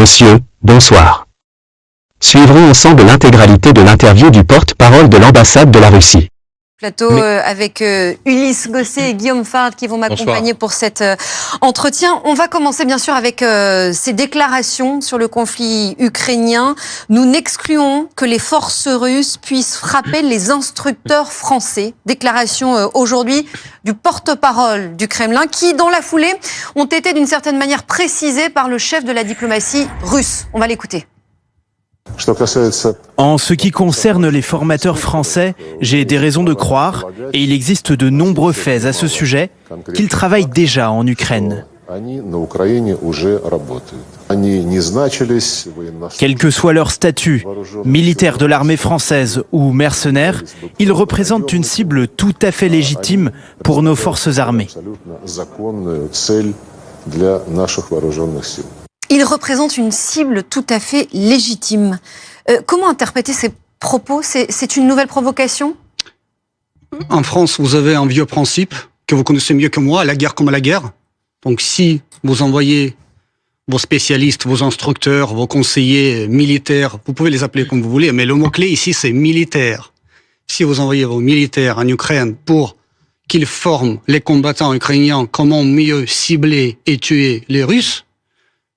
messieurs, bonsoir. Suivrons ensemble l'intégralité de l'interview du porte-parole de l'ambassade de la Russie. Plateau avec Ulysse Gosset et Guillaume Fard qui vont m'accompagner pour cet entretien. On va commencer bien sûr avec ces déclarations sur le conflit ukrainien. Nous n'excluons que les forces russes puissent frapper les instructeurs français. Déclaration aujourd'hui du porte-parole du Kremlin qui, dans la foulée, ont été d'une certaine manière précisées par le chef de la diplomatie russe. On va l'écouter. En ce qui concerne les formateurs français, j'ai des raisons de croire, et il existe de nombreux faits à ce sujet, qu'ils travaillent déjà en Ukraine. Quel que soit leur statut, militaire de l'armée française ou mercenaires, ils représentent une cible tout à fait légitime pour nos forces armées. Il représente une cible tout à fait légitime. Comment interpréter ces propos ? C'est une nouvelle provocation ? En France, vous avez un vieux principe que vous connaissez mieux que moi, la guerre comme la guerre. Donc si vous envoyez vos spécialistes, vos instructeurs, vos conseillers militaires, vous pouvez les appeler comme vous voulez, mais le mot-clé ici, c'est militaire. Si vous envoyez vos militaires en Ukraine pour qu'ils forment les combattants ukrainiens comment mieux cibler et tuer les Russes,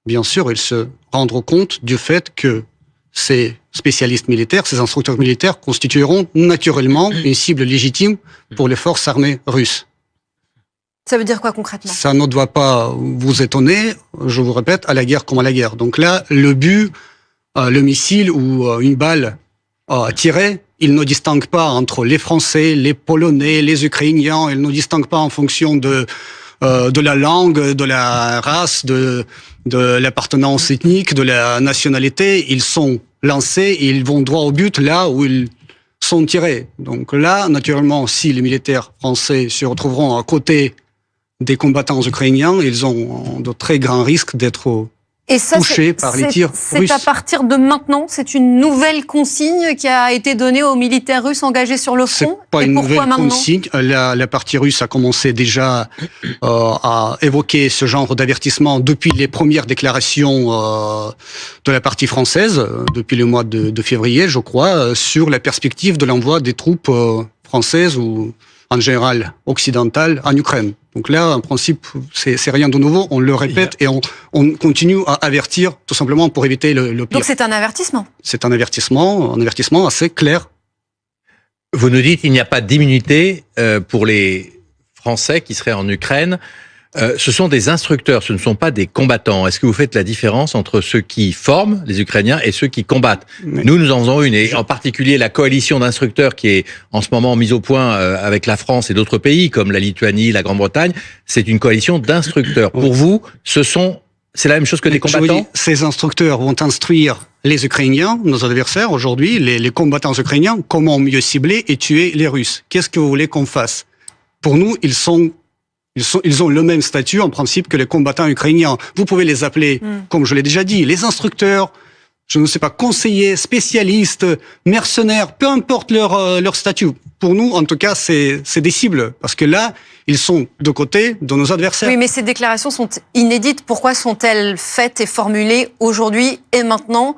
bien sûr, ils se rendront compte du fait que ces spécialistes militaires, ces instructeurs militaires constitueront naturellement une cible légitime pour les forces armées russes. Ça veut dire quoi concrètement ? Ça ne doit pas vous étonner, je vous répète, à la guerre comme à la guerre. Donc là, le but, le missile ou une balle tirée, il ne distingue pas entre les Français, les Polonais, les Ukrainiens, il ne distingue pas en fonction de la langue, de la race, de l'appartenance ethnique, de la nationalité. Ils sont lancés et ils vont droit au but là où ils sont tirés. Donc là, naturellement, si les militaires français se retrouveront à côté des combattants ukrainiens, ils ont de très grands risques d'être touchés par les tirs russes. C'est à partir de maintenant, c'est une nouvelle consigne qui a été donnée aux militaires russes engagés sur le front. C'est pas une nouvelle consigne. La partie russe a commencé déjà à évoquer ce genre d'avertissement depuis les premières déclarations de la partie française, depuis le mois de février, je crois, sur la perspective de l'envoi des troupes françaises ou en général occidentales en Ukraine. Donc là, en principe, c'est rien de nouveau. On le répète et on continue à avertir tout simplement pour éviter le pire. Donc c'est un avertissement. C'est un avertissement assez clair. Vous nous dites qu'il n'y a pas d'immunité pour les Français qui seraient en Ukraine. Ce sont des instructeurs, ce ne sont pas des combattants. Est-ce que vous faites la différence entre ceux qui forment les Ukrainiens et ceux qui combattent ? Nous en faisons une, et en particulier la coalition d'instructeurs qui est en ce moment mise au point avec la France et d'autres pays comme la Lituanie, la Grande-Bretagne. C'est une coalition d'instructeurs. Pour vous, c'est la même chose que des combattants ? Ces instructeurs vont instruire les Ukrainiens, nos adversaires aujourd'hui, les combattants ukrainiens, comment mieux cibler et tuer les Russes. Qu'est-ce que vous voulez qu'on fasse ? Pour nous, ils ont le même statut en principe que les combattants ukrainiens. Vous pouvez les appeler, comme je l'ai déjà dit, les instructeurs, je ne sais pas, conseillers, spécialistes, mercenaires, peu importe leur statut. Pour nous, en tout cas, c'est des cibles. Parce que là, ils sont de côté de nos adversaires. Oui, mais ces déclarations sont inédites. Pourquoi sont-elles faites et formulées aujourd'hui et maintenant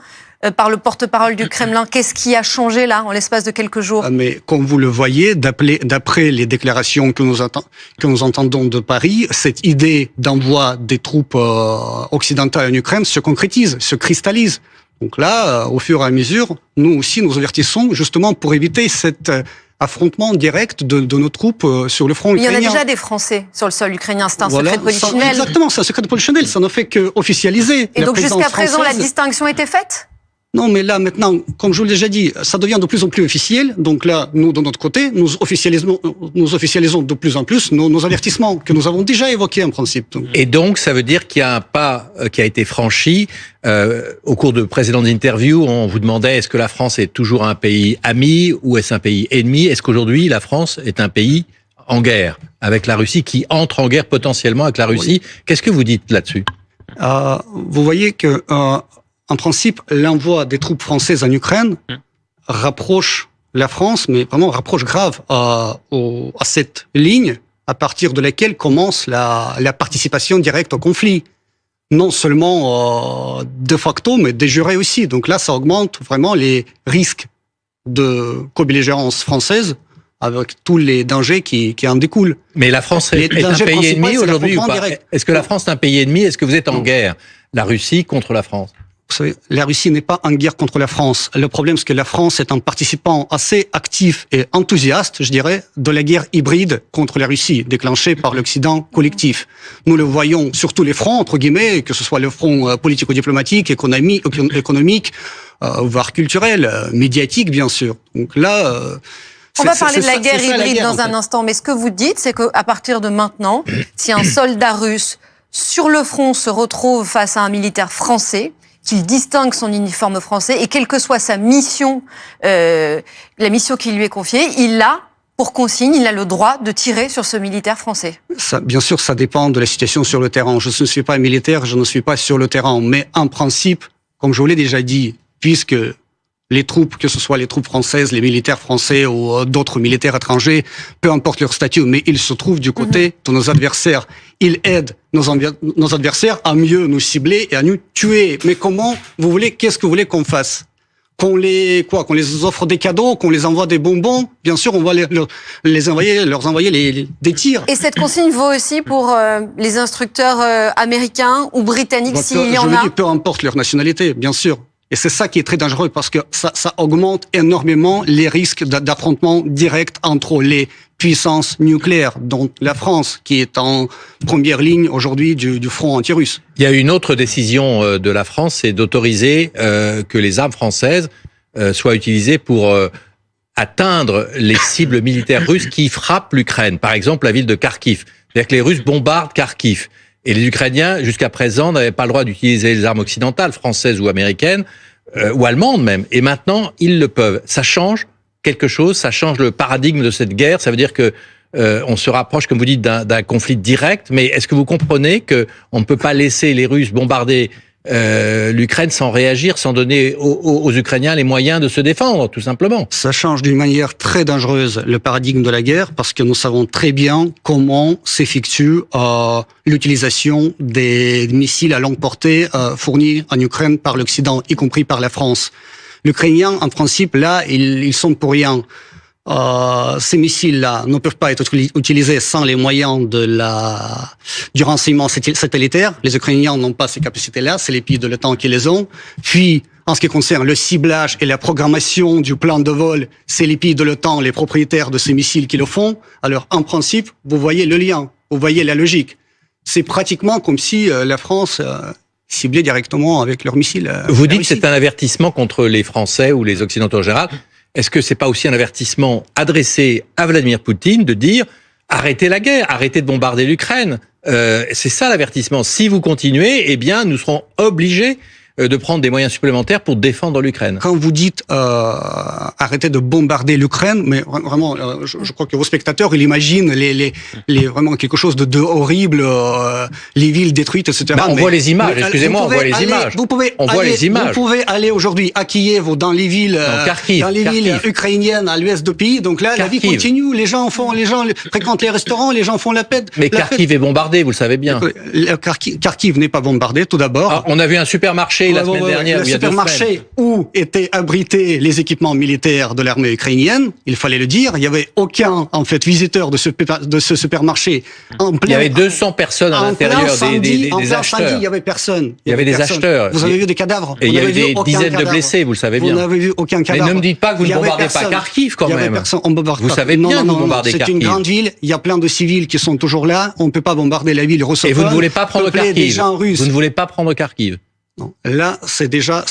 par le porte-parole du Kremlin? Qu'est-ce qui a changé là, en l'espace de quelques jours? Mais comme vous le voyez, d'après les déclarations que nous entendons de Paris, cette idée d'envoi des troupes occidentales en Ukraine se concrétise, se cristallise. Donc là, au fur et à mesure, nous aussi, nous avertissons justement pour éviter cet affrontement direct de nos troupes sur le front ukrainien. Il y en a déjà des Français sur le sol ukrainien, c'est un secret de polichinelle. Exactement, c'est un secret de polichinelle, ça ne fait qu'officialiser. Et donc jusqu'à présent, la distinction était faite ? Non, mais là, maintenant, comme je vous l'ai déjà dit, ça devient de plus en plus officiel. Donc là, nous, de notre côté, nous officialisons de plus en plus nos avertissements que nous avons déjà évoqués en principe. Et donc, ça veut dire qu'il y a un pas qui a été franchi. Au cours de précédentes interviews, on vous demandait est-ce que la France est toujours un pays ami ou est-ce un pays ennemi? Est-ce qu'aujourd'hui, la France est un pays en guerre avec la Russie, qui entre en guerre potentiellement avec la Russie? Oui. Qu'est-ce que vous dites là-dessus? Vous voyez que... en principe, l'envoi des troupes françaises en Ukraine rapproche la France, mais vraiment rapproche grave à cette ligne à partir de laquelle commence la participation directe au conflit. non seulement de facto, mais de jure aussi. Donc là, ça augmente vraiment les risques de co-belligérance française avec tous les dangers qui en découlent. Mais la France est un pays ennemi aujourd'hui ou pas? Est-ce que la France est un pays ennemi? Est-ce que vous êtes en guerre, la Russie contre la France? Vous savez, la Russie n'est pas en guerre contre la France. Le problème, c'est que la France est un participant assez actif et enthousiaste, je dirais, de la guerre hybride contre la Russie, déclenchée par l'Occident collectif. Nous le voyons sur tous les fronts, entre guillemets, que ce soit le front politico-diplomatique, économique, voire culturel, médiatique, bien sûr. Donc là... On va parler de la guerre hybride dans un instant, mais ce que vous dites, c'est qu'à partir de maintenant, si un soldat russe sur le front se retrouve face à un militaire français, qu'il distingue son uniforme français et quelle que soit sa mission, la mission qui lui est confiée, il a pour consigne, il a le droit de tirer sur ce militaire français. Ça, bien sûr, ça dépend de la situation sur le terrain. Je ne suis pas militaire, je ne suis pas sur le terrain, mais en principe, comme je vous l'ai déjà dit, puisque les troupes, que ce soit les troupes françaises, les militaires français ou d'autres militaires étrangers, peu importe leur statut, mais ils se trouvent du côté de nos adversaires. Ils aident nos adversaires à mieux nous cibler et à nous tuer. Mais comment vous voulez, qu'est-ce que vous voulez qu'on fasse? Qu'on les offre des cadeaux, qu'on les envoie des bonbons? Bien sûr, on va leur envoyer des tirs. Et cette consigne vaut aussi pour les instructeurs américains ou britanniques s'il y en a? Je veux dire, peu importe leur nationalité, bien sûr. Et c'est ça qui est très dangereux parce que ça augmente énormément les risques d'affrontement direct entre les puissances nucléaires, dont la France, qui est en première ligne aujourd'hui du front anti-russe. Il y a une autre décision de la France, c'est d'autoriser que les armes françaises soient utilisées pour atteindre les cibles militaires russes qui frappent l'Ukraine. Par exemple, la ville de Kharkiv. C'est-à-dire que les Russes bombardent Kharkiv. Et les Ukrainiens, jusqu'à présent, n'avaient pas le droit d'utiliser les armes occidentales, françaises ou américaines, ou allemandes même. Et maintenant, ils le peuvent. Ça change quelque chose, ça change le paradigme de cette guerre. Ça veut dire que on se rapproche, comme vous dites, d'un conflit direct. Mais est-ce que vous comprenez que on ne peut pas laisser les Russes bombarder l'Ukraine sans réagir, sans donner aux Ukrainiens les moyens de se défendre, tout simplement? Ça change d'une manière très dangereuse le paradigme de la guerre parce que nous savons très bien comment s'effectue l'utilisation des missiles à longue portée fournis en Ukraine par l'Occident, y compris par la France. L'Ukrainien, en principe, là, ils sont pour rien. Ces missiles-là ne peuvent pas être utilisés sans les moyens du renseignement satellitaire. Les Ukrainiens n'ont pas ces capacités-là, c'est les pays de l'OTAN qui les ont. Puis, en ce qui concerne le ciblage et la programmation du plan de vol, c'est les pays de l'OTAN, les propriétaires de ces missiles qui le font. Alors, en principe, vous voyez le lien, vous voyez la logique. C'est pratiquement comme si la France ciblait directement avec leurs missiles. Vous dites que c'est un avertissement contre les Français ou les Occidentaux en général. Est-ce que c'est pas aussi un avertissement adressé à Vladimir Poutine de dire arrêtez la guerre, arrêtez de bombarder l'Ukraine? C'est ça l'avertissement. Si vous continuez, eh bien, nous serons obligés de prendre des moyens supplémentaires pour défendre l'Ukraine. Quand vous dites arrêtez de bombarder l'Ukraine, mais vraiment, je crois que vos spectateurs, ils imaginent vraiment quelque chose de horrible, les villes détruites, etc. On voit les images. Excusez-moi, on voit les images. Vous pouvez aller aujourd'hui à Kiev ou dans les villes, villes ukrainiennes à l'ouest du pays. Donc là, Kharkiv. La vie continue. Les gens fréquentent les restaurants, les gens font la fête. Mais Kharkiv est bombardé, vous le savez bien. Kharkiv n'est pas bombardé, tout d'abord. On a vu un supermarché la semaine dernière, le supermarché où étaient abrités les équipements militaires de l'armée ukrainienne, il fallait le dire, il y avait aucun visiteur de ce supermarché en plein. Il y avait 200 personnes à l'intérieur des acheteurs. Samedi, il y avait personne. Il y avait des acheteurs. Vous avez vu des cadavres? Et il y avait des dizaines de blessés, vous le savez bien. Vous n'avez vu aucun cadavre. Mais ne me dites pas que vous ne bombardez pas Kharkiv quand même. Vous savez bien que vous bombardez Kharkiv. C'est une grande ville, il y a plein de civils qui sont toujours là, on ne peut pas bombarder la ville russe. Et vous ne voulez pas prendre Kharkiv. Vous ne voulez pas prendre Kharkiv. Non. Là, c'est déjà,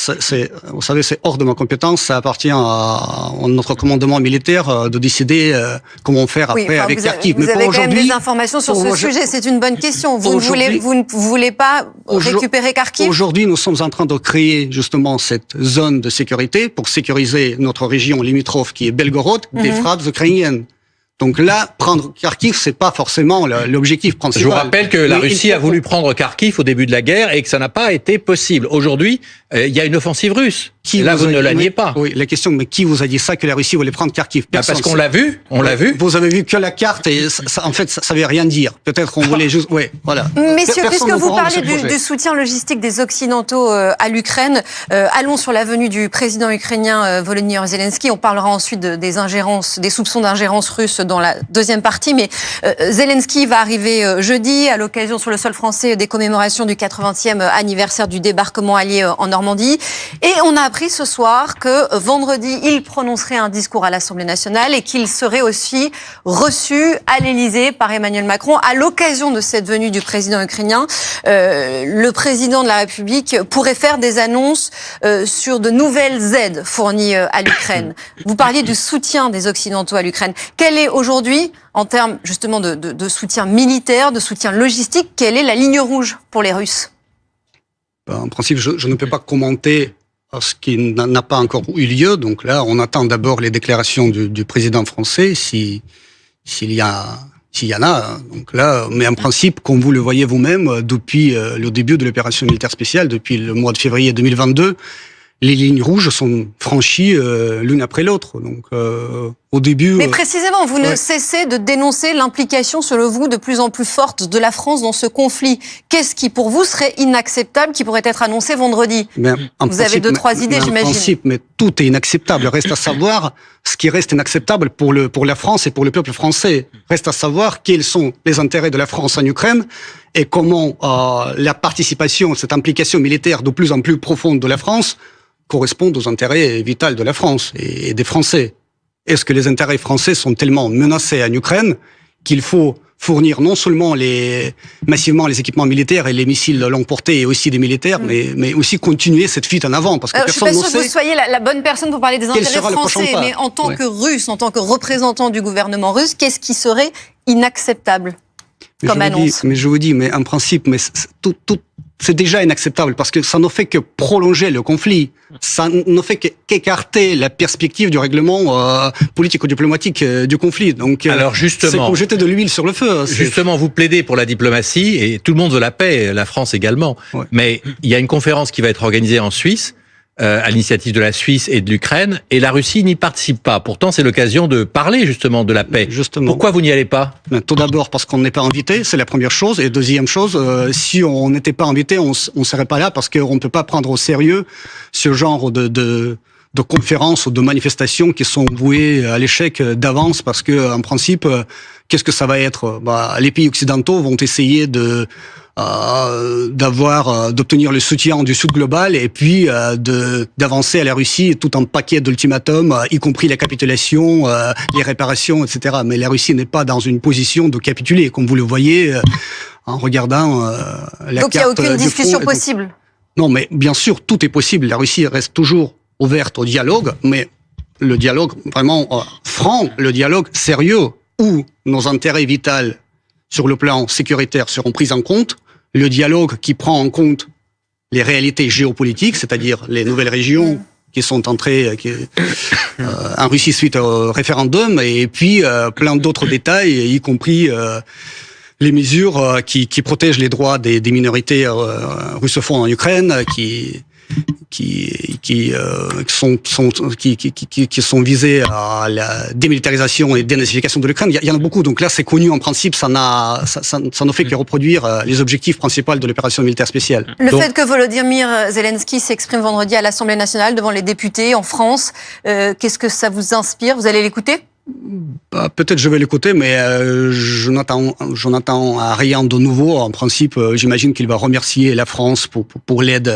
vous savez, c'est hors de ma compétence. Ça appartient à notre commandement militaire de décider comment faire après avec Kharkiv. Vous avez quand même des informations sur ce sujet. C'est une bonne question. Vous ne voulez pas récupérer Kharkiv? Aujourd'hui, nous sommes en train de créer justement cette zone de sécurité pour sécuriser notre région limitrophe qui est Belgorod des frappes ukrainiennes. Donc là, prendre Kharkiv, c'est pas forcément l'objectif principal. Je vous rappelle que la Russie a voulu prendre Kharkiv au début de la guerre et que ça n'a pas été possible. Aujourd'hui, il y a une offensive russe. Là, vous ne la niez pas. Oui, la question, mais qui vous a dit ça, que la Russie voulait prendre Kharkiv? Parce qu'on l'a vu, Vous avez vu que la carte, et en fait, ça veut rien dire. Peut-être qu'on voulait juste... Oui, voilà. Messieurs, puisque vous parlez du soutien logistique des Occidentaux à l'Ukraine, allons sur la venue du président ukrainien Volodymyr Zelensky. On parlera ensuite des ingérences, des soupçons d'ingérence russe dans la deuxième partie. Mais Zelensky va arriver jeudi à l'occasion sur le sol français des commémorations du 80e anniversaire du débarquement allié en Normandie. Et on a appris ce soir que vendredi, il prononcerait un discours à l'Assemblée nationale et qu'il serait aussi reçu à l'Élysée par Emmanuel Macron à l'occasion de cette venue du président ukrainien. Le président de la République pourrait faire des annonces sur de nouvelles aides fournies à l'Ukraine. Vous parliez du soutien des Occidentaux à l'Ukraine. Quel est aujourd'hui, en termes justement de soutien militaire, de soutien logistique, quelle est la ligne rouge pour les Russes? En principe, je ne peux pas commenter ce qui n'a pas encore eu lieu. Donc là, on attend d'abord les déclarations du président français, s'il y en a. Donc là, mais en principe, comme vous le voyez vous-même, depuis le début de l'opération militaire spéciale, depuis le mois de février 2022, les lignes rouges sont franchies l'une après l'autre. Donc au début... Mais précisément, vous ne cessez de dénoncer l'implication, selon vous, de plus en plus forte de la France dans ce conflit. Qu'est-ce qui, pour vous, serait inacceptable, qui pourrait être annoncé vendredi? Vous avez 2-3 idées, j'imagine. En principe, mais tout est inacceptable. Reste à savoir ce qui reste inacceptable pour la France et pour le peuple français. Reste à savoir quels sont les intérêts de la France en Ukraine et comment la participation, cette implication militaire de plus en plus profonde de la France correspondent aux intérêts vitaux de la France et des Français. Est-ce que les intérêts français sont tellement menacés en Ukraine qu'il faut fournir non seulement massivement les équipements militaires et les missiles longue portée et aussi des militaires, mais aussi continuer cette fuite en avant, parce que personne ne sait. Je suis pas sûre que vous soyez la bonne personne pour parler des intérêts français, mais en tant que Russe, en tant que représentant du gouvernement russe, qu'est-ce qui serait inacceptable comme annonce? Mais je vous dis, mais en principe, mais c'est déjà inacceptable parce que ça ne fait que prolonger le conflit. Ça ne fait qu'écarter la perspective du règlement politico-diplomatique du conflit. Donc, alors justement, c'est comme jeter de l'huile sur le feu. Justement, vous plaidez pour la diplomatie et tout le monde veut la paix, la France également. Ouais. Mais il y a une conférence qui va être organisée en Suisse à l'initiative de la Suisse et de l'Ukraine, et la Russie n'y participe pas. Pourtant, c'est l'occasion de parler justement de la paix. Justement. Pourquoi vous n'y allez pas? Tout d'abord parce qu'on n'est pas invité, c'est la première chose. Et deuxième chose, si on n'était pas invité, on serait pas là parce qu'on ne peut pas prendre au sérieux ce genre de conférences ou de manifestations qui sont vouées à l'échec d'avance, parce que en principe, qu'est-ce que ça va être? Les pays occidentaux vont essayer d'obtenir le soutien du Sud global et puis d'avancer à la Russie tout un paquet d'ultimatums, y compris la capitulation, les réparations, etc. Mais la Russie n'est pas dans une position de capituler, comme vous le voyez en regardant la Donc carte. Donc il n'y a aucune discussion possible? Non, mais bien sûr, tout est possible. La Russie reste toujours ouverte au dialogue, mais le dialogue vraiment franc, le dialogue sérieux, où nos intérêts vitaux sur le plan sécuritaire seront pris en compte, le dialogue qui prend en compte les réalités géopolitiques, c'est-à-dire les nouvelles régions qui sont entrées en Russie suite au référendum, et puis plein d'autres détails, y compris les mesures qui protègent les droits des minorités russophones en Ukraine, qui sont visés à la démilitarisation et dénazification de l'Ukraine. Il y en a beaucoup. Donc là, c'est connu en principe. Ça ne fait que reproduire les objectifs principaux de l'opération militaire spéciale. Fait que Volodymyr Zelensky s'exprime vendredi à l'Assemblée nationale devant les députés en France, qu'est-ce que ça vous inspire? Vous allez l'écouter? Peut-être je vais l'écouter, mais je n'attends rien de nouveau. En principe, j'imagine qu'il va remercier la France pour l'aide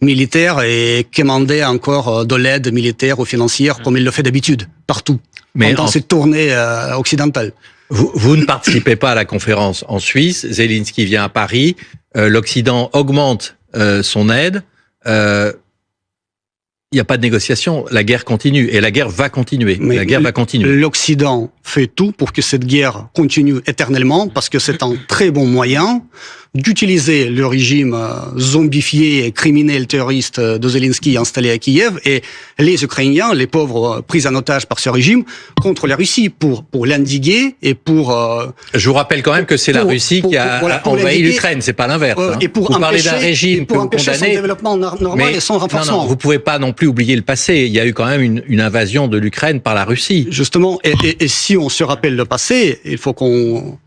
militaire et commander encore de l'aide militaire ou financière comme il le fait d'habitude, partout, pendant cette tournée occidentale. Vous ne participez pas à la conférence en Suisse. Zelensky vient à Paris. L'Occident augmente son aide. Il n'y a pas de négociation, la guerre continue, et la guerre va continuer. La guerre va continuer. L'Occident fait tout pour que cette guerre continue éternellement, parce que c'est un très bon moyen d'utiliser le régime zombifié et criminel terroriste de Zelensky installé à Kiev et les Ukrainiens, les pauvres pris en otage par ce régime, contre la Russie pour l'endiguer et pour... Je vous rappelle quand même que c'est la Russie qui a envahi l'Ukraine, c'est pas l'inverse. Et pour vous parlez d'un régime que vous empêcher condamnez, son développement normal et son renforcement. Non, vous pouvez pas non plus oublier le passé. Il y a eu quand même une invasion de l'Ukraine par la Russie. Justement, et si on se rappelle le passé, il faut qu'on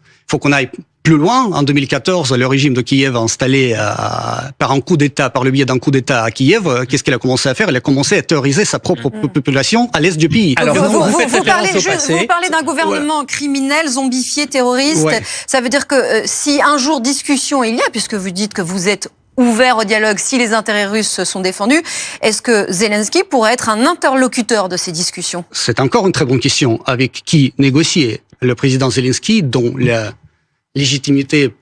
aille plus loin. En 2014, le régime de Kiev a installé par le biais d'un coup d'État à Kiev, qu'est-ce qu'il a commencé à faire? Il a commencé à terroriser sa propre population à l'est du pays. Alors, vous parlez d'un gouvernement criminel, zombifié, terroriste. Ouais. Ça veut dire que si un jour discussion il y a, puisque vous dites que vous êtes ouvert au dialogue si les intérêts russes sont défendus, est-ce que Zelensky pourrait être un interlocuteur de ces discussions? C'est encore une très bonne question. Avec qui négocier? Le président Zelensky, dont la légitimité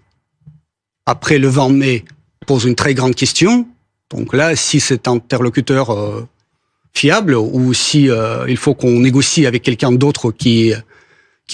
après le 20 mai pose une très grande question. Donc là, si c'est un interlocuteur fiable ou si il faut qu'on négocie avec quelqu'un d'autre qui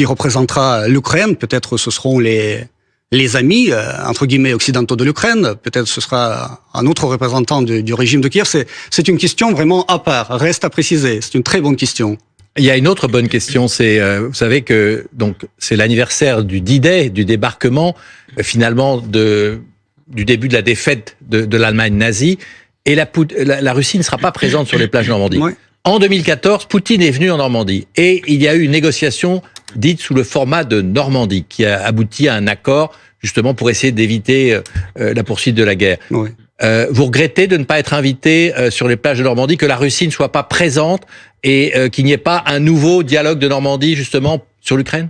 représentera l'Ukraine, peut-être ce seront les amis entre guillemets occidentaux de l'Ukraine, peut-être ce sera un autre représentant du régime de Kiev. C'est une question vraiment à part, reste à préciser. C'est une très bonne question. Il y a une autre bonne question, c'est vous savez que donc c'est l'anniversaire du D-Day, du débarquement finalement du début de la défaite de l'Allemagne nazie, et la Russie ne sera pas présente sur les plages de Normandie. Ouais. En 2014, Poutine est venu en Normandie et il y a eu une négociation dite sous le format de Normandie qui a abouti à un accord justement pour essayer d'éviter la poursuite de la guerre. Ouais. Vous regrettez de ne pas être invité sur les plages de Normandie, que la Russie ne soit pas présente et qu'il n'y ait pas un nouveau dialogue de Normandie justement sur l'Ukraine?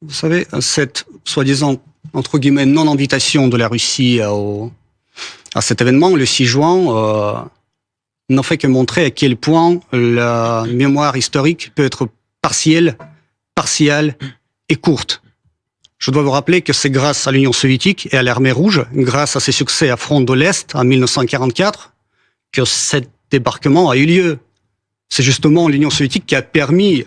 Vous savez, cette soi-disant entre guillemets non-invitation de la Russie à cet événement, le 6 juin, n'en fait que montrer à quel point la mémoire historique peut être partielle et courte. Je dois vous rappeler que c'est grâce à l'Union soviétique et à l'armée rouge, grâce à ses succès à Front de l'Est en 1944, que cet débarquement a eu lieu. C'est justement l'Union soviétique qui a permis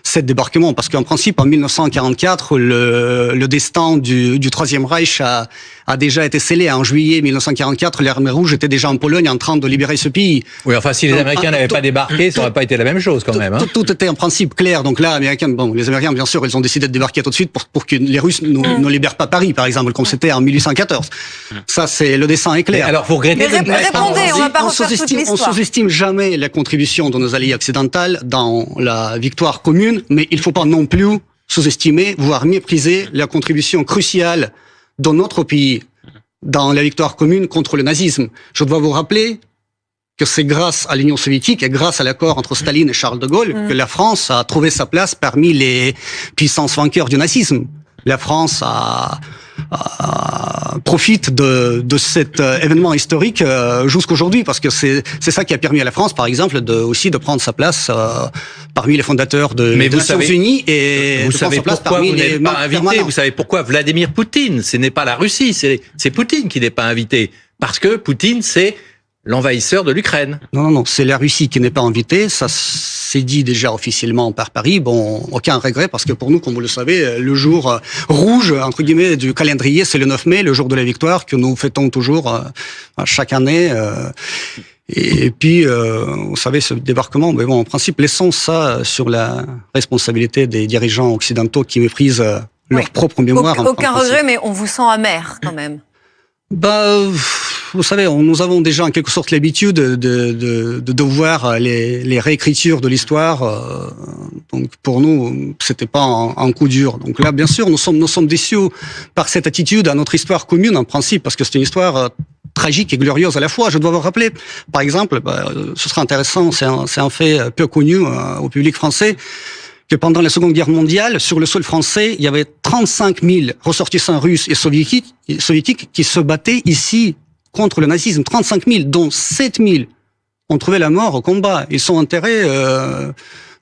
cet débarquement, parce qu'en principe, en 1944, le destin du Troisième Reich a déjà été scellé. En juillet 1944, l'armée rouge était déjà en Pologne en train de libérer ce pays. Oui, enfin, si les Américains n'avaient pas débarqué, ça n'aurait pas été la même chose quand même. Hein. Tout était en principe clair. Donc là, les Américains, bien sûr, ils ont décidé de débarquer tout de suite pour que les Russes ne libèrent pas Paris, par exemple, comme c'était en 1814. Ça, c'est le dessin est clair. Mais alors, vous regrettez répondez, on va pas refaire toute l'histoire. On sous-estime jamais la contribution de nos alliés occidentaux dans la victoire commune, mais il ne faut pas non plus sous-estimer, voire mépriser la contribution cruciale de notre pays dans la victoire commune contre le nazisme. Je dois vous rappeler que c'est grâce à l'Union soviétique et grâce à l'accord entre Staline et Charles de Gaulle que la France a trouvé sa place parmi les puissances vainqueurs du nazisme. La France profite de cet événement historique jusqu'aujourd'hui, parce que c'est ça qui a permis à la France, par exemple, aussi de prendre sa place parmi les fondateurs des Nations Unies et vous savez pourquoi vous n'êtes pas invité. Vous savez pourquoi Vladimir Poutine, ce n'est pas la Russie, c'est Poutine qui n'est pas invité, parce que Poutine c'est l'envahisseur de l'Ukraine. Non, c'est la Russie qui n'est pas invitée. Ça s'est dit déjà officiellement par Paris. Bon, aucun regret, parce que pour nous, comme vous le savez, le jour rouge, entre guillemets, du calendrier, c'est le 9 mai, le jour de la victoire, que nous fêtons toujours chaque année. Et puis, vous savez, ce débarquement, mais bon, en principe, laissons ça sur la responsabilité des dirigeants occidentaux qui méprisent leur propre mémoire. Aucun regret, mais on vous sent amer quand même. Vous savez, nous avons déjà en quelque sorte l'habitude de voir les réécritures de l'histoire. Donc pour nous, c'était pas un coup dur. Donc là, bien sûr, nous sommes déçus par cette attitude à notre histoire commune en principe, parce que c'est une histoire tragique et glorieuse à la fois. Je dois vous rappeler, par exemple, ce sera intéressant, c'est un fait peu connu au public français, que pendant la Seconde Guerre mondiale, sur le sol français, il y avait 35 000 ressortissants russes et soviétiques qui se battaient ici contre le nazisme. 35 000, dont 7 000 ont trouvé la mort au combat. Ils sont enterrés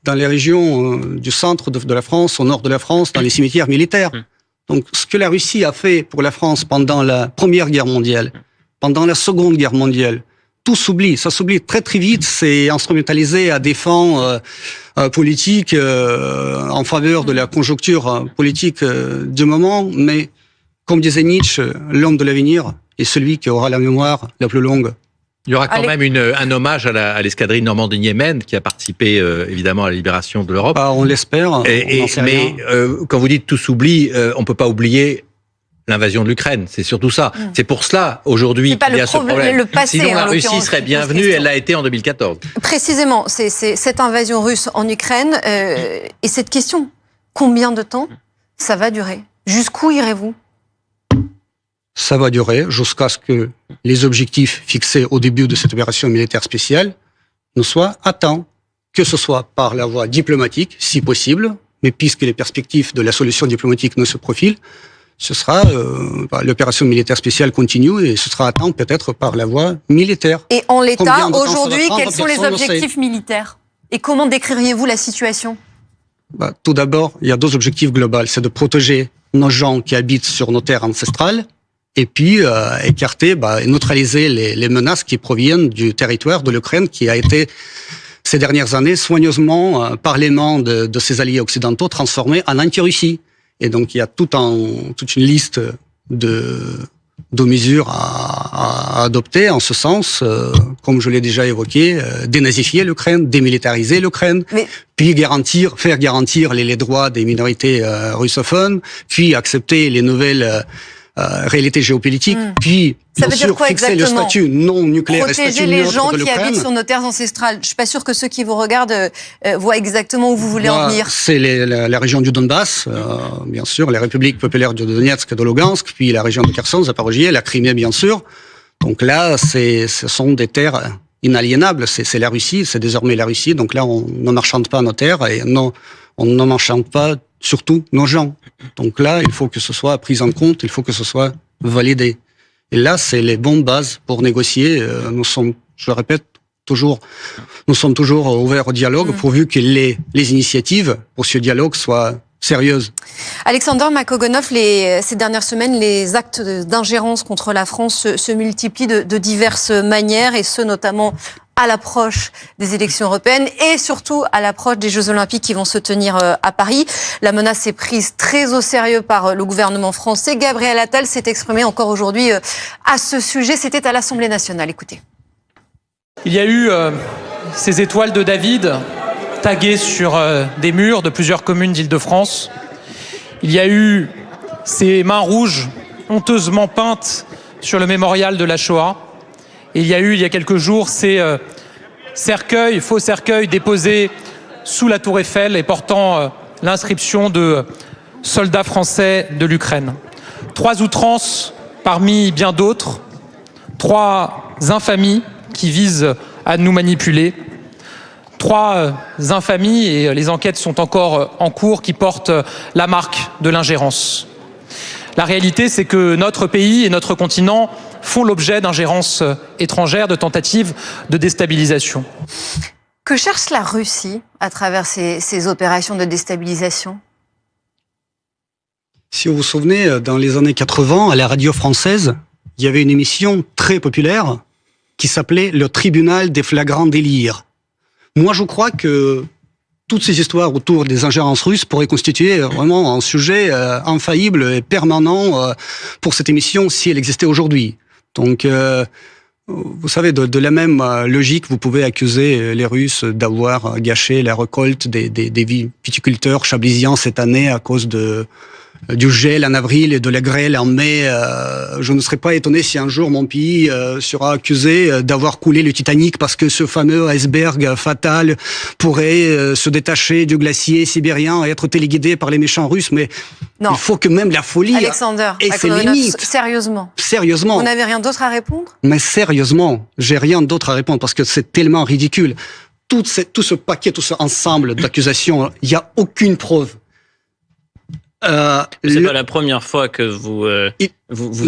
dans les régions du centre de la France, au nord de la France, dans les cimetières militaires. Donc, ce que la Russie a fait pour la France pendant la Première Guerre mondiale, pendant la Seconde Guerre mondiale, tout s'oublie. Ça s'oublie très très vite. C'est instrumentalisé à des fins politiques en faveur de la conjoncture politique du moment. Mais comme disait Nietzsche, l'homme de l'avenir est celui qui aura la mémoire la plus longue. Il y aura quand même un hommage à l'escadrille Normandie-Niemen qui a participé évidemment à la libération de l'Europe. On l'espère. Mais quand vous dites tout s'oublie, on peut pas oublier l'invasion de l'Ukraine. C'est surtout ça. C'est pour cela aujourd'hui qu'il y a ce problème. Le passé, sinon la Russie serait bienvenue. Elle l'a été en 2014. Précisément, c'est cette invasion russe en Ukraine et cette question. Combien de temps ça va durer? Jusqu'où irez-vous? Ça va durer jusqu'à ce que les objectifs fixés au début de cette opération militaire spéciale ne soient atteints, que ce soit par la voie diplomatique, si possible, mais puisque les perspectives de la solution diplomatique ne se profilent, ce sera l'opération militaire spéciale continue et ce sera atteint peut-être par la voie militaire. Et en l'état, aujourd'hui, quels sont les objectifs militaires? Et comment décririez-vous la situation? Tout d'abord, il y a deux objectifs globaux. C'est de protéger nos gens qui habitent sur nos terres ancestrales et puis écarter et neutraliser les menaces qui proviennent du territoire de l'Ukraine qui a été, ces dernières années, soigneusement, par les mains de ses alliés occidentaux, transformé en anti-Russie. Et donc, il y a toute une liste de mesures à adopter en ce sens, comme je l'ai déjà évoqué, dénazifier l'Ukraine, démilitariser l'Ukraine, puis faire garantir les droits des minorités russophones, puis accepter les nouvelles réalités géopolitiques, puis ça veut dire quoi fixer le statut non nucléaire et statut neutre de l'Ukraine. Protéger les gens qui habitent sur nos terres ancestrales. Je suis pas sûr que ceux qui vous regardent voient exactement où vous voulez en venir. C'est la région du Donbass, bien sûr, les républiques populaires de Donetsk et de Lugansk, puis la région de Kherson, Zaporozhye, la Crimée, bien sûr. Donc là, ce sont des terres inaliénables. C'est la Russie, c'est désormais la Russie. Donc là, on ne marchande pas nos terres et on ne marchande pas surtout nos gens. Donc là, il faut que ce soit pris en compte, il faut que ce soit validé. Et là, c'est les bonnes bases pour négocier. Nous sommes, je le répète, nous sommes toujours ouverts au dialogue, pourvu que les initiatives pour ce dialogue soient sérieuses. Alexander Makogonov, ces dernières semaines, les actes d'ingérence contre la France se multiplient de diverses manières, et ce notamment à l'approche des élections européennes et surtout à l'approche des Jeux Olympiques qui vont se tenir à Paris. La menace est prise très au sérieux par le gouvernement français. Gabriel Attal s'est exprimé encore aujourd'hui à ce sujet. C'était à l'Assemblée nationale. Écoutez. Il y a eu ces étoiles de David taguées sur des murs de plusieurs communes d'Île-de-France. Il y a eu ces mains rouges honteusement peintes sur le mémorial de la Shoah. Et il y a eu, il y a quelques jours, ces faux cercueils déposés sous la Tour Eiffel et portant l'inscription de soldats français de l'Ukraine. 3 outrances parmi bien d'autres, 3 infamies qui visent à nous manipuler, 3 infamies, et les enquêtes sont encore en cours, qui portent la marque de l'ingérence. La réalité, c'est que notre pays et notre continent font l'objet d'ingérences étrangères, de tentatives de déstabilisation. Que cherche la Russie à travers ces opérations de déstabilisation? Si vous vous souvenez, dans les années 80, à la radio française, il y avait une émission très populaire qui s'appelait « Le tribunal des flagrants délires ». Moi, je crois que toutes ces histoires autour des ingérences russes pourraient constituer vraiment un sujet infaillible et permanent pour cette émission si elle existait aujourd'hui. Donc, vous savez, de la même logique, vous pouvez accuser les Russes d'avoir gâché la récolte des viticulteurs chablisiens cette année à cause du gel en avril et de la grêle en mai. Je ne serais pas étonné si un jour mon pays sera accusé d'avoir coulé le Titanic parce que ce fameux iceberg fatal pourrait se détacher du glacier sibérien et être téléguidé par les méchants russes. Mais non, il faut que même la folie Alexander, ait ses limites. Sérieusement. Sérieusement. Vous n'avez rien d'autre à répondre? Mais sérieusement, j'ai rien d'autre à répondre parce que c'est tellement ridicule. Tout ce paquet, tout ce ensemble d'accusations, il n'y a aucune preuve. C'est pas la première fois que vous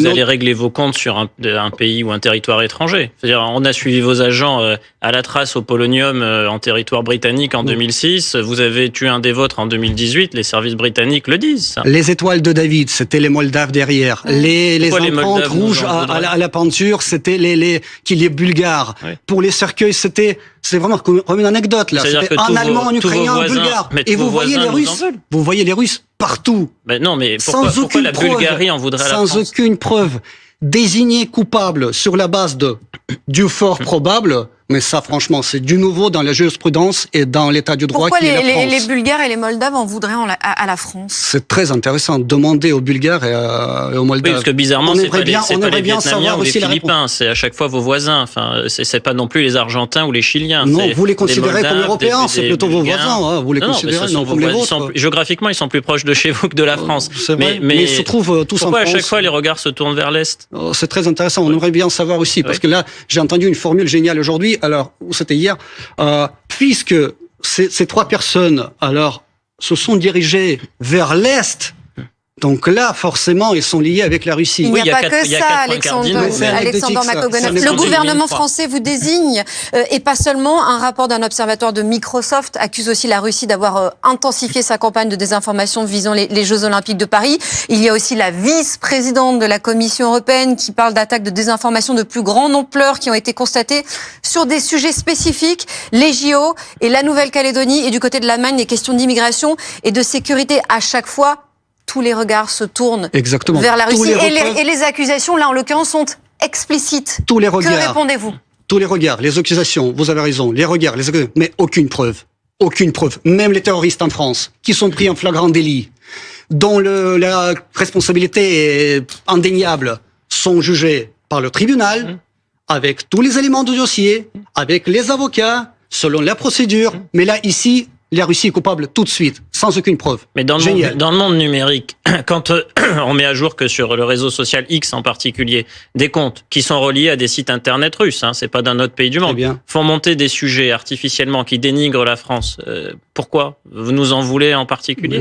allez régler vos comptes sur un pays ou un territoire étranger. C'est-à-dire, on a suivi vos agents à la trace au polonium en territoire britannique en 2006. Vous avez tué un des vôtres en 2018. Les services britanniques le disent, ça. Les étoiles de David, c'était les Moldaves derrière. Les empreintes rouges à la peinture, c'était les Bulgares. Oui. Pour les cercueils, c'est vraiment comme une anecdote, là. C'était en allemand, en ukrainien, en bulgare. Et vous voyez les Russes. partout. Ben non, mais pourquoi la Bulgarie en voudrait à la France? Sans aucune preuve. Désigné coupable sur la base du fort probable, mais ça, franchement, c'est du nouveau dans la jurisprudence et dans l'état du droit. Pourquoi qui est la France. les Bulgares et les Moldaves en voudraient à la France? C'est très intéressant. Demander aux Bulgares et aux Moldaves. Oui, parce que bizarrement, c'est pas les Vietnamiens ou les aussi Philippins, c'est à chaque fois vos voisins. Enfin, c'est pas non plus les Argentins ou les Chiliens. Non, vous les considérez comme Européens, c'est plutôt vos voisins. Hein. Vous les considérez comme les vôtres. Géographiquement, ils sont plus proches de chez vous que de la France. C'est vrai, mais ils se trouvent tous en France. Pourquoi à chaque fois les regards se tournent vers l'Est? C'est très intéressant. On aimerait bien savoir aussi, parce que là, j'ai entendu une formule géniale aujourd'hui. Alors, c'était hier, puisque ces trois personnes, alors, se sont dirigées vers l'Est. Donc là, forcément, ils sont liés avec la Russie. Il n'y a pas que ça, Alexandre Makogonov. Le gouvernement français vous désigne, et pas seulement. Un rapport d'un observatoire de Microsoft accuse aussi la Russie d'avoir intensifié sa campagne de désinformation visant les Jeux Olympiques de Paris. Il y a aussi la vice-présidente de la Commission européenne qui parle d'attaques de désinformation de plus grande ampleur qui ont été constatées sur des sujets spécifiques, les JO et la Nouvelle-Calédonie. Et du côté de l'Allemagne, les questions d'immigration et de sécurité à chaque fois. Tous les regards se tournent vers la Russie et les accusations, là en l'occurrence, sont explicites. Tous les regards. Que répondez-vous? Tous les regards, les accusations, vous avez raison, les regards, mais aucune preuve. Aucune preuve. Même les terroristes en France, qui sont pris en flagrant délit, dont la responsabilité est indéniable, sont jugés par le tribunal, avec tous les éléments du dossier, avec les avocats, selon la procédure. Mais là, ici, la Russie est coupable tout de suite, sans aucune preuve. Mais dans le monde numérique, quand on met à jour que sur le réseau social X en particulier, des comptes qui sont reliés à des sites internet russes, c'est pas d'un autre pays du monde, font monter des sujets artificiellement qui dénigrent la France. Pourquoi? Vous nous en voulez en particulier?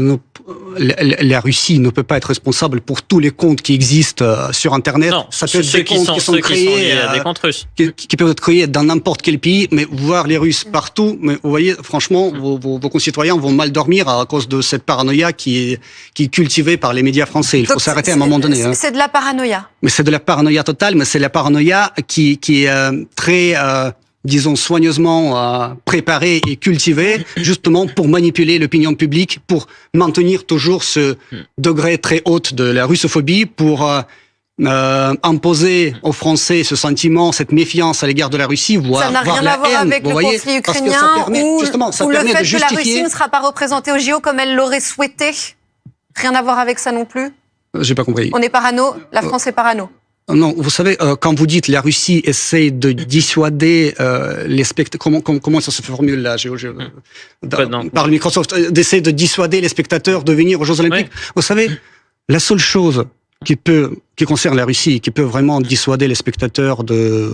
La Russie ne peut pas être responsable pour tous les comptes qui existent sur internet. Non, ça peut être des comptes qui sont créés à des comptes russes. Qui peuvent être créés dans n'importe quel pays, mais voir les Russes partout, mais vous voyez, franchement, vos concitoyens vont mal dormir à cause de cette paranoïa qui est cultivée par les médias français. Il faut s'arrêter à un moment donné. C'est de la paranoïa. Mais c'est de la paranoïa totale, mais c'est la paranoïa qui est très, disons, soigneusement préparée et cultivée, justement pour manipuler l'opinion publique, pour maintenir toujours ce degré très haut de la russophobie, pour imposer aux Français ce sentiment, cette méfiance à l'égard de la Russie, voire ça n'a rien à voir avec le conflit ukrainien ou le fait que la Russie ne sera pas représentée au JO comme elle l'aurait souhaité. Rien à voir avec ça non plus. J'ai pas compris. On est parano, la France est parano. Non, vous savez, quand vous dites la Russie essaie de dissuader les spectateurs, comment ça se formule là, par le Microsoft, d'essayer de dissuader les spectateurs de venir aux Jeux Olympiques. Oui. Vous savez, la seule chose qui concerne la Russie, qui peut vraiment dissuader les spectateurs de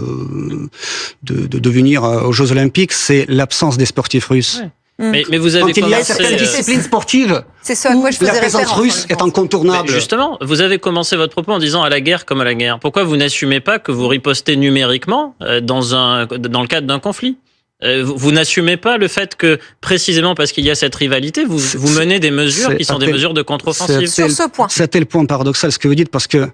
venir aux Jeux Olympiques, c'est l'absence des sportifs russes. Ouais. Mais vous avez quand il y a certaines disciplines sportives où la présence russe est incontournable. Mais justement, vous avez commencé votre propos en disant à la guerre comme à la guerre. Pourquoi vous n'assumez pas que vous ripostez numériquement dans le cadre d'un conflit? Vous n'assumez pas le fait que, précisément parce qu'il y a cette rivalité, vous menez des mesures qui sont des mesures de contre-offensive. Sur ce point. C'est à tel point paradoxal ce que vous dites, parce que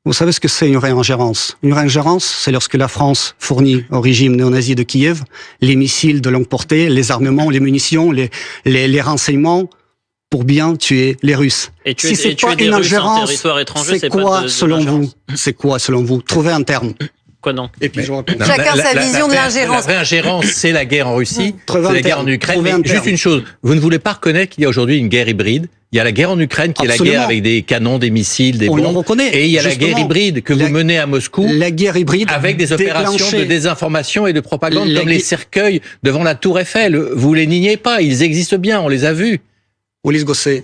vous savez ce que c'est une réingérence. Une réingérence, c'est lorsque la France fournit au régime néo-nazi de Kiev les missiles de longue portée, les armements, les munitions, les renseignements pour bien tuer les Russes. Et si c'est pas une ingérence, c'est quoi selon vous? C'est quoi selon vous? Trouvez un terme. Quoi donc? Et puis je réponds. Chacun sa vision de l'ingérence. La vraie ingérence, c'est la guerre en Russie, c'est la guerre en Ukraine. Mais juste une chose, vous ne voulez pas reconnaître qu'il y a aujourd'hui une guerre hybride. Il y a la guerre en Ukraine qui est la guerre avec des canons, des missiles, des bombes. On le reconnaît. Et il y a la guerre hybride que vous menez à Moscou. La guerre hybride avec des opérations de désinformation et de propagande comme les cercueils devant la Tour Eiffel. Vous les niez pas, ils existent bien, on les a vus. Ulysse Gosset,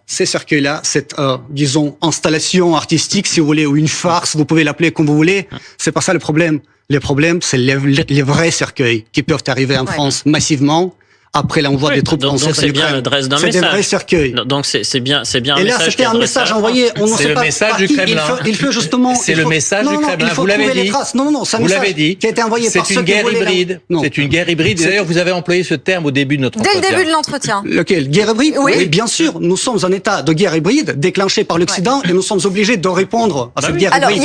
ces cercueils-là, cette, disons, installation artistique, si vous voulez, ou une farce, vous pouvez l'appeler comme vous voulez, c'est pas ça le problème. Le problème, c'est les vrais cercueils qui peuvent arriver en France massivement après l'envoi des troupes françaises. Donc c'est bien l'adresse d'un message. C'est des vrais cercueils. Donc c'est bien un message. Et là, c'était un message envoyé. C'est le message du Kremlin. Il faut justement. C'est le message du Kremlin. Vous l'avez dit. Non, c'est un message qui a été envoyé par ceux qui voulaient. C'est une guerre hybride. C'est une guerre hybride. D'ailleurs, vous avez employé ce terme au début de notre entretien. Dès le début de l'entretien. Lequel? Guerre hybride? Oui, bien sûr. Nous sommes en état de guerre hybride déclenchée par l'Occident et nous sommes obligés de répondre à cette guerre hybride.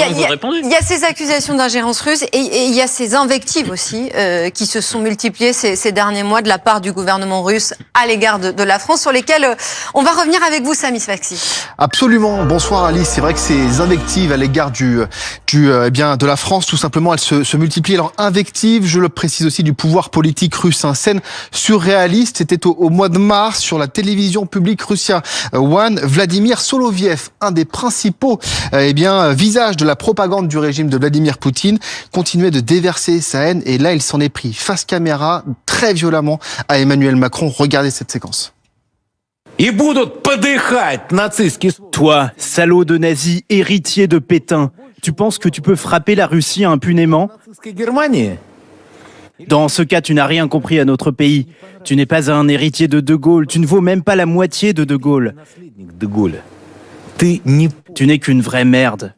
Il y a ces accusations d'ingérence russe et il y a ces invectives aussi qui se sont multipliées ces derniers mois de la part du gouvernement russe à l'égard de la France, sur lesquels on va revenir avec vous, Samy Sfaxi. Absolument. Bonsoir Alice. C'est vrai que ces invectives à l'égard de la France, tout simplement, elles se multiplient. Alors invectives, je le précise aussi, du pouvoir politique russe. Scène surréaliste. C'était au mois de mars sur la télévision publique Russia One. Vladimir Soloviev, un des principaux visages de la propagande du régime de Vladimir Poutine, continuait de déverser sa haine. Et là, il s'en est pris face caméra très violemment à Emmanuel Macron. Regardez cette séquence. Toi, salaud de nazi, héritier de Pétain, tu penses que tu peux frapper la Russie impunément ? Dans ce cas, tu n'as rien compris à notre pays. Tu n'es pas un héritier de De Gaulle, tu ne vaux même pas la moitié de De Gaulle. Tu n'es qu'une vraie merde.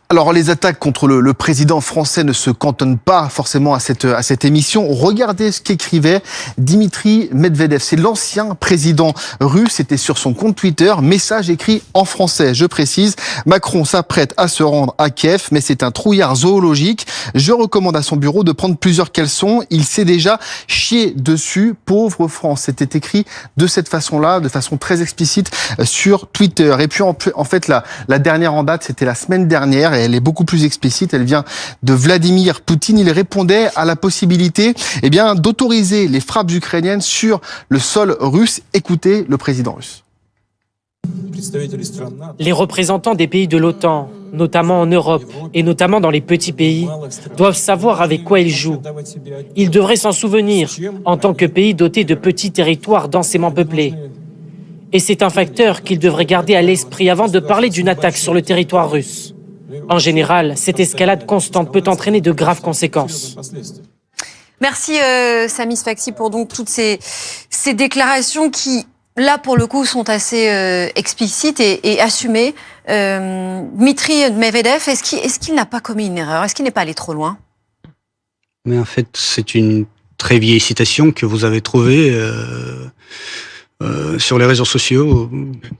Alors les attaques contre le président français ne se cantonnent pas forcément à cette émission. Regardez ce qu'écrivait Dimitri Medvedev. C'est l'ancien président russe. C'était sur son compte Twitter. Message écrit en français. Je précise, Macron s'apprête à se rendre à Kiev, mais c'est un trouillard zoologique. Je recommande à son bureau de prendre plusieurs caleçons. Il s'est déjà chié dessus. Pauvre France. C'était écrit de cette façon-là, de façon très explicite sur Twitter. Et puis en fait, la dernière en date, c'était la semaine dernière. Et elle est beaucoup plus explicite, elle vient de Vladimir Poutine. Il répondait à la possibilité d'autoriser les frappes ukrainiennes sur le sol russe. Écoutez le président russe. Les représentants des pays de l'OTAN, notamment en Europe et notamment dans les petits pays, doivent savoir avec quoi ils jouent. Ils devraient s'en souvenir en tant que pays doté de petits territoires densément peuplés. Et c'est un facteur qu'ils devraient garder à l'esprit avant de parler d'une attaque sur le territoire russe. En général, cette escalade constante peut entraîner de graves conséquences. Merci Samy Sfaxi pour donc toutes ces déclarations qui, là pour le coup, sont assez explicites et assumées. Dmitri Medvedev, est-ce qu'il n'a pas commis une erreur ? Est-ce qu'il n'est pas allé trop loin ? Mais en fait, c'est une très vieille citation que vous avez trouvée sur les réseaux sociaux.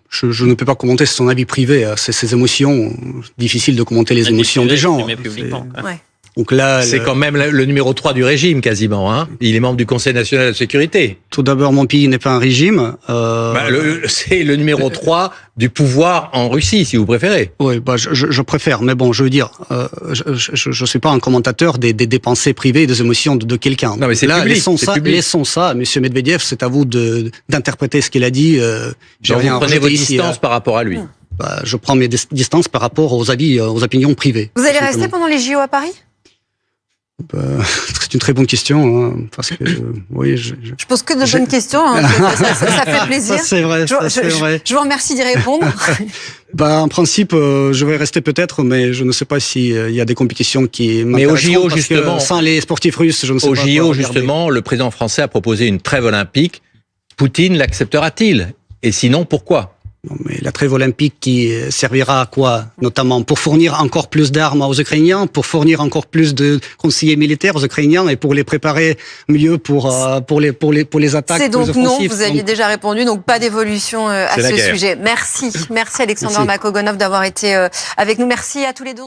Je ne peux pas commenter son avis privé, ses émotions. Difficile de commenter les émotions des gens. Donc là, c'est quand même le numéro 3 du régime, quasiment. Hein. Il est membre du Conseil national de sécurité. Tout d'abord, mon pays n'est pas un régime. C'est le numéro 3 du pouvoir en Russie, si vous préférez. Oui, je préfère. Mais bon, je veux dire, je suis pas un commentateur des pensées privées et des émotions de quelqu'un. Non, mais c'est public. Laissons ça. Monsieur Medvedev, c'est à vous d'interpréter ce qu'il a dit. Vous prenez vos distances par rapport à lui. Je prends mes distances par rapport aux avis, aux opinions privées. Vous allez rester pendant les JO à Paris ? C'est une très bonne question, parce que oui, je pose que de bonnes questions. Ça fait plaisir. Ça, c'est vrai. Je vous remercie d'y répondre. En principe, je vais rester peut-être, mais je ne sais pas s'il y a des compétitions qui m'intéressent. Mais au JO, justement, sans les sportifs russes, je ne sais pas. Au JO, justement, le président français a proposé une trêve olympique. Poutine l'acceptera-t-il ? Et sinon, pourquoi ? Non, mais la trêve olympique qui servira à quoi? Notamment pour fournir encore plus d'armes aux Ukrainiens, pour fournir encore plus de conseillers militaires aux Ukrainiens et pour les préparer mieux pour les attaques. C'est donc non, vous aviez déjà répondu, donc pas d'évolution à ce sujet. Merci Alexander Makogonov d'avoir été avec nous. Merci à tous les deux.